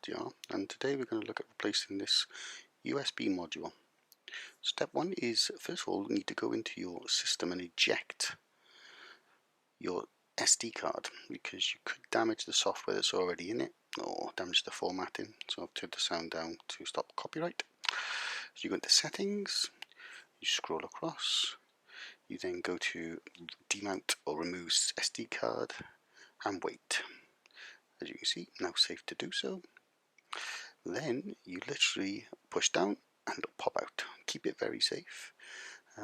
RTR, and today we're going to look at replacing this USB module. Step one is, first of all, you need to go into your system and eject your SD card, because you could damage the software that's already in it or damage the formatting. So I've turned the sound down to stop copyright. So you go into settings, you scroll across, you then go to demount or remove SD card and wait. As you can see, now safe to do so. Then you literally push down and it'll pop out. Keep it very safe.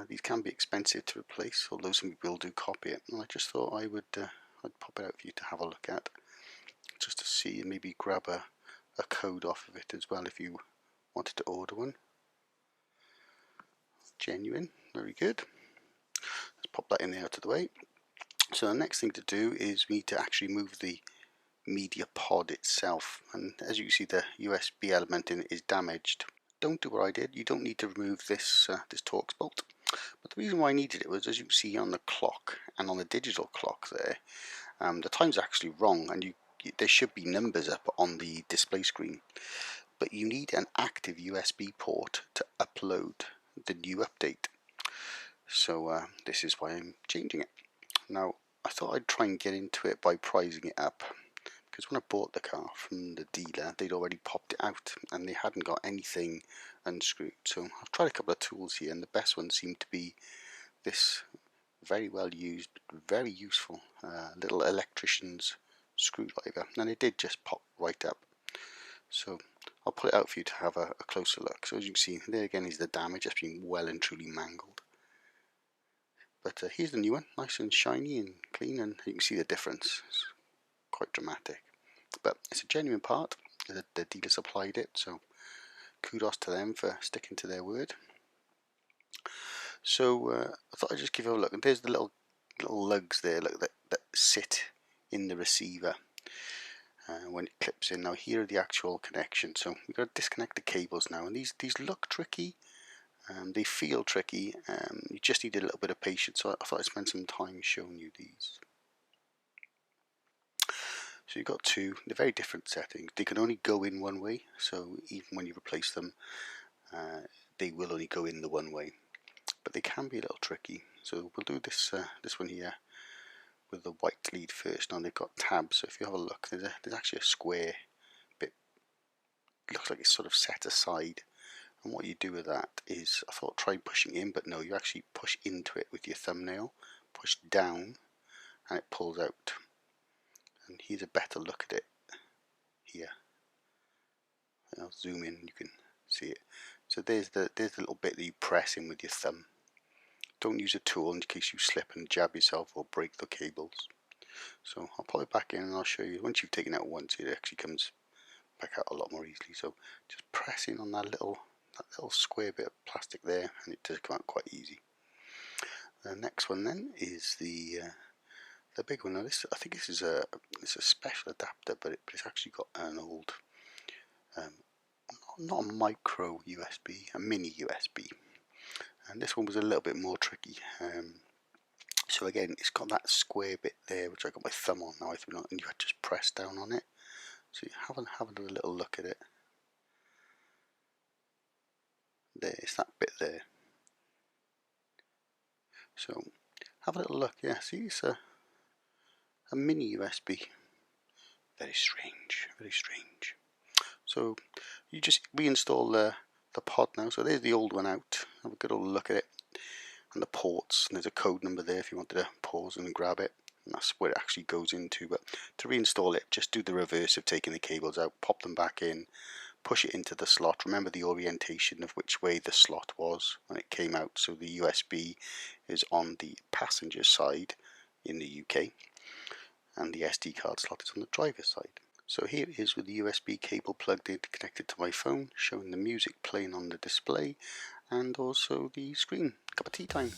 These can be expensive to replace, although some people do copy it. And I just thought I'd pop it out for you to have a look at, just to see, and maybe grab a code off of it as well if you wanted to order one. Genuine, very good. Let's pop that in there out of the way. So the next thing to do is we need to actually move the media pod itself, and as you can see, the USB element in it is damaged. Don't do what I did. You don't need to remove this this Torx bolt, but the reason why I needed it was, as you can see on the clock and on the digital clock there, the time's actually wrong, and there should be numbers up on the display screen, but you need an active USB port to upload the new update. So this is why I'm changing it. Now I thought I'd try and get into it by prising it up, because when I bought the car from the dealer, they'd already popped it out and they hadn't got anything unscrewed. So I've tried a couple of tools here, and the best one seemed to be this very well used, very useful little electrician's screwdriver, and it did just pop right up. So I'll pull it out for you to have a closer look. So as you can see, there again is the damage. It's been well and truly mangled. But here's the new one, nice and shiny and clean, and you can see the difference. It's quite dramatic, but it's a genuine part. The dealer supplied it, so kudos to them for sticking to their word. So I thought I'd just give you a look, and there's the little lugs there, look, that sit in the receiver when it clips in. Now here are the actual connections, so we've got to disconnect the cables now, and these look tricky. They feel tricky. You just need a little bit of patience, so I thought I'd spend some time showing you these. So you've got two, they're very different settings. They can only go in one way, so even when you replace them, they will only go in the one way. But they can be a little tricky. So we'll do this this one here with the white lead first. Now they've got tabs, so if you have a look, there's actually a square bit. It looks like it's sort of set aside. And what you do with that is, I thought try pushing in, but no, you actually push into it with your thumbnail, push down, and it pulls out. And here's a better look at it here. I'll zoom in, you can see it. So there's the little bit that you press in with your thumb. Don't use a tool in case you slip and jab yourself or break the cables. So I'll pop it back in and I'll show you. Once you've taken it out once, it actually comes back out a lot more easily. So just press in on that little square bit of plastic there, and it does come out quite easy. The next one then is the big one. Now this, I think this is it's a special adapter, but it's actually got an old, not a micro USB, a mini USB, and this one was a little bit more tricky. So again, it's got that square bit there, which I got my thumb on now, and you had to just press down on it. So you have a little look at it. There, it's that bit there. So have a little look. Yeah, see, it's a mini USB. Very strange, very strange. So you just reinstall the pod now. So there's the old one out. Have a good old look at it, and the ports. And there's a code number there if you wanted to pause and grab it. And that's where it actually goes into. But to reinstall it, just do the reverse of taking the cables out, pop them back in, push it into the slot. Remember the orientation of which way the slot was when it came out. So the USB is on the passenger side in the UK, and the SD card slot is on the driver's side. So here it is with the USB cable plugged in, connected to my phone, showing the music playing on the display and also the screen. Cup of tea time.